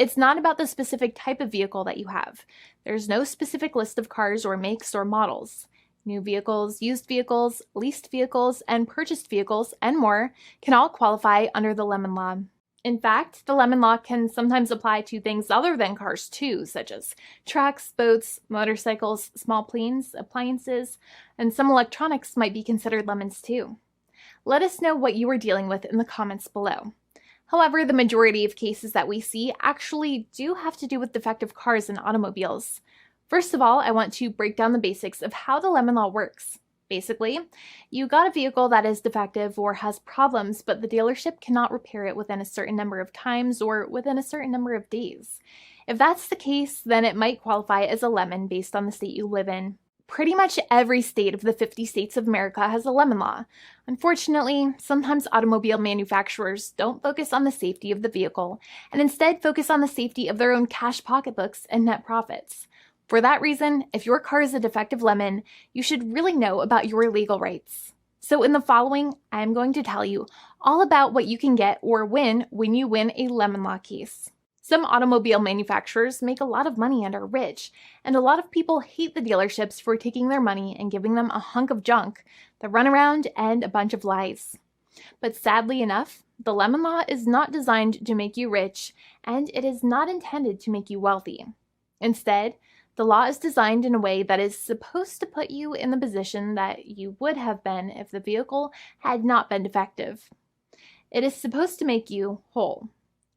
It's not about the specific type of vehicle that you have. There's no specific list of cars or makes or models. New vehicles, used vehicles, leased vehicles, and purchased vehicles, and more can all qualify under the lemon law. In fact, the lemon law can sometimes apply to things other than cars too, such as trucks, boats, motorcycles, small planes, appliances, and some electronics might be considered lemons too. Let us know what you are dealing with in the comments below. However, the majority of cases that we see actually do have to do with defective cars and automobiles. First of all, I want to break down the basics of how the lemon law works. Basically, you got a vehicle that is defective or has problems, but the dealership cannot repair it within a certain number of times or within a certain number of days. If that's the case, then it might qualify as a lemon based on the state you live in. Pretty much every state of the 50 states of America has a lemon law. Unfortunately, sometimes automobile manufacturers don't focus on the safety of the vehicle and instead focus on the safety of their own cash pocketbooks and net profits. For that reason, if your car is a defective lemon, you should really know about your legal rights. So in the following, I am going to tell you all about what you can get or win when you win a lemon law case. Some automobile manufacturers make a lot of money and are rich, and a lot of people hate the dealerships for taking their money and giving them a hunk of junk, the runaround, and a bunch of lies. But sadly enough, the lemon law is not designed to make you rich, and it is not intended to make you wealthy. Instead, the law is designed in a way that is supposed to put you in the position that you would have been if the vehicle had not been defective. It is supposed to make you whole.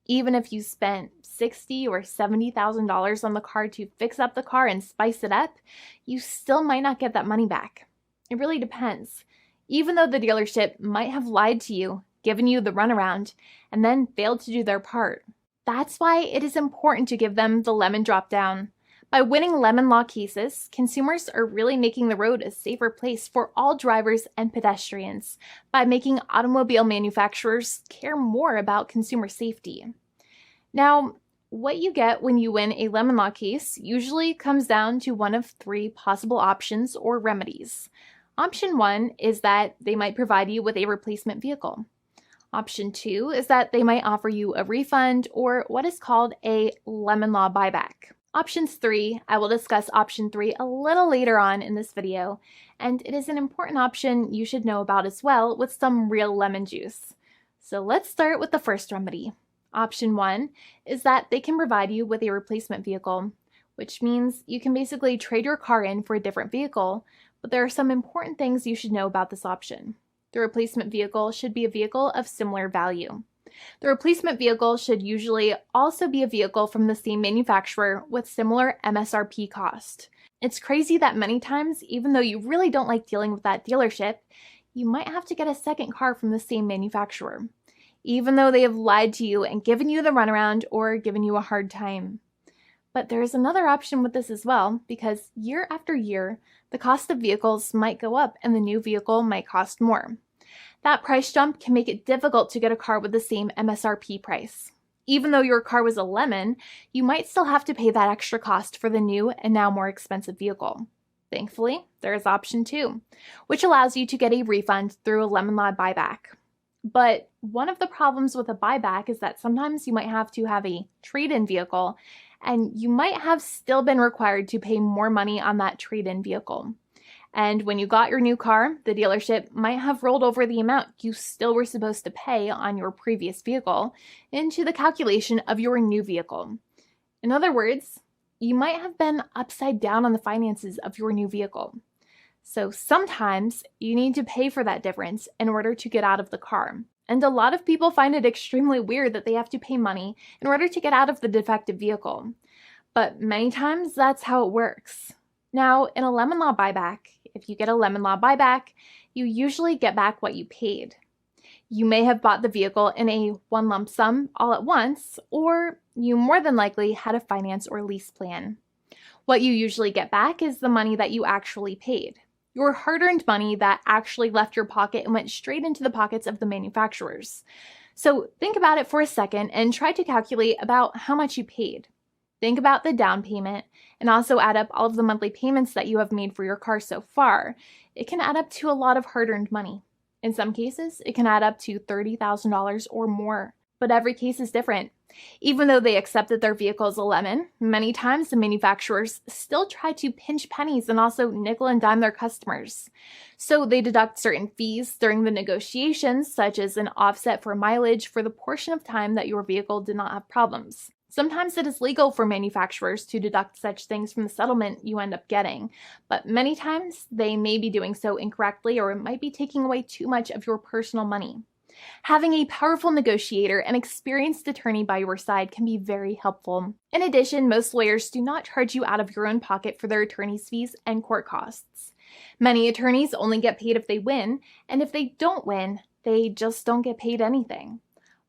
Even if you spent $60,000 or $70,000 on the car to fix up the car and spice it up, you still might not get that money back. It really depends. Even though the dealership might have lied to you, given you the runaround, and then failed to do their part. That's why it is important to give them the lemon drop down. By winning lemon law cases, consumers are really making the road a safer place for all drivers and pedestrians by making automobile manufacturers care more about consumer safety. Now, what you get when you win a lemon law case usually comes down to one of three possible options or remedies. Option 1 is that they might provide you with a replacement vehicle. Option 2 is that they might offer you a refund or what is called a lemon law buyback. Options 3, I will discuss option 3 a little later on in this video, and it is an important option you should know about as well with some real lemon juice. So let's start with the first remedy. Option 1 is that they can provide you with a replacement vehicle, which means you can basically trade your car in for a different vehicle, but there are some important things you should know about this option. The replacement vehicle should be a vehicle of similar value. The replacement vehicle should usually also be a vehicle from the same manufacturer with similar MSRP cost. It's crazy that many times, even though you really don't like dealing with that dealership, you might have to get a second car from the same manufacturer, even though they have lied to you and given you the runaround or given you a hard time. But there is another option with this as well, because year after year, the cost of vehicles might go up and the new vehicle might cost more. That price jump can make it difficult to get a car with the same MSRP price. Even though your car was a lemon, you might still have to pay that extra cost for the new and now more expensive vehicle. Thankfully, there is option 2, which allows you to get a refund through a lemon law buyback. But one of the problems with a buyback is that sometimes you might have to have a trade-in vehicle, and you might have still been required to pay more money on that trade-in vehicle. And when you got your new car, the dealership might have rolled over the amount you still were supposed to pay on your previous vehicle into the calculation of your new vehicle. In other words, you might have been upside down on the finances of your new vehicle. So sometimes you need to pay for that difference in order to get out of the car. And a lot of people find it extremely weird that they have to pay money in order to get out of the defective vehicle. But many times that's how it works. Now, in a lemon law buyback, if you get a lemon law buyback, you usually get back what you paid. You may have bought the vehicle in a one lump sum all at once, or you more than likely had a finance or lease plan. What you usually get back is the money that you actually paid. Your hard-earned money that actually left your pocket and went straight into the pockets of the manufacturers. So think about it for a second and try to calculate about how much you paid. Think about the down payment and also add up all of the monthly payments that you have made for your car so far. It can add up to a lot of hard-earned money. In some cases, it can add up to $30,000 or more. but every case is different. Even though they accept that their vehicle is a lemon, many times the manufacturers still try to pinch pennies and also nickel and dime their customers. So they deduct certain fees during the negotiations, such as an offset for mileage for the portion of time that your vehicle did not have problems. Sometimes it is legal for manufacturers to deduct such things from the settlement you end up getting, but many times they may be doing so incorrectly, or it might be taking away too much of your personal money. Having a powerful negotiator and experienced attorney by your side can be very helpful. In addition, most lawyers do not charge you out of your own pocket for their attorney's fees and court costs. Many attorneys only get paid if they win, and if they don't win, they just don't get paid anything.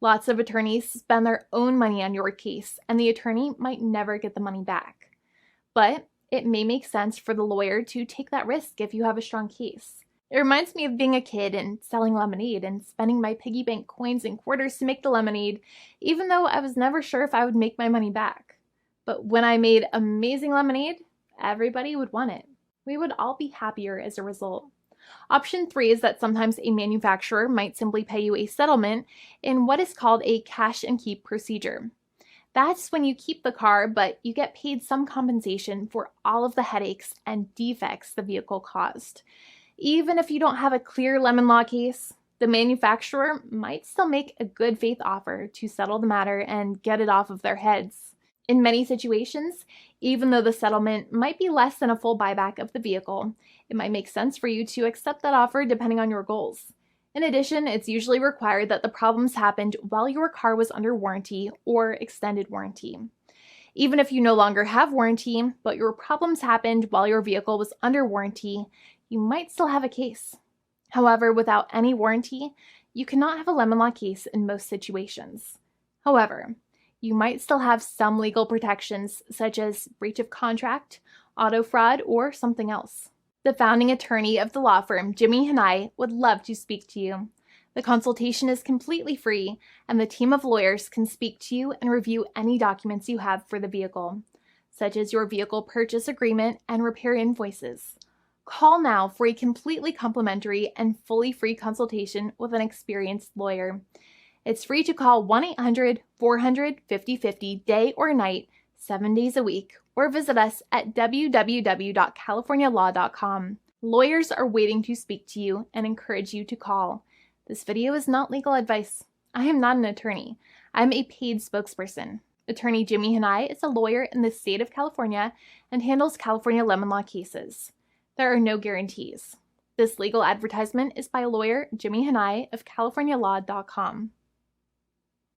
Lots of attorneys spend their own money on your case, and the attorney might never get the money back. But it may make sense for the lawyer to take that risk if you have a strong case. It reminds me of being a kid and selling lemonade and spending my piggy bank coins and quarters to make the lemonade, even though I was never sure if I would make my money back. But when I made amazing lemonade, everybody would want it. We would all be happier as a result. Option 3 is that sometimes a manufacturer might simply pay you a settlement in what is called a cash and keep procedure. That's when you keep the car, but you get paid some compensation for all of the headaches and defects the vehicle caused. Even if you don't have a clear lemon law case, the manufacturer might still make a good faith offer to settle the matter and get it off of their heads. In many situations, even though the settlement might be less than a full buyback of the vehicle, it might make sense for you to accept that offer depending on your goals. In addition, it's usually required that the problems happened while your car was under warranty or extended warranty. Even if you no longer have warranty, but your problems happened while your vehicle was under warranty, you might still have a case. However, without any warranty, you cannot have a lemon law case in most situations. However, you might still have some legal protections, such as breach of contract, auto fraud, or something else. The founding attorney of the law firm, Jimmy and I, would love to speak to you. The consultation is completely free, and the team of lawyers can speak to you and review any documents you have for the vehicle, such as your vehicle purchase agreement and repair invoices. Call now for a completely complimentary and fully free consultation with an experienced lawyer. It's free to call 1-800-400-5050 day or night, 7 days a week, or visit us at www.californialaw.com. Lawyers are waiting to speak to you and encourage you to call. This video is not legal advice. I am not an attorney. I'm a paid spokesperson. Attorney Jimmy Hanai is a lawyer in the state of California and handles California lemon law cases. There are no guarantees. This legal advertisement is by lawyer Jimmy Hanai of CaliforniaLaw.com.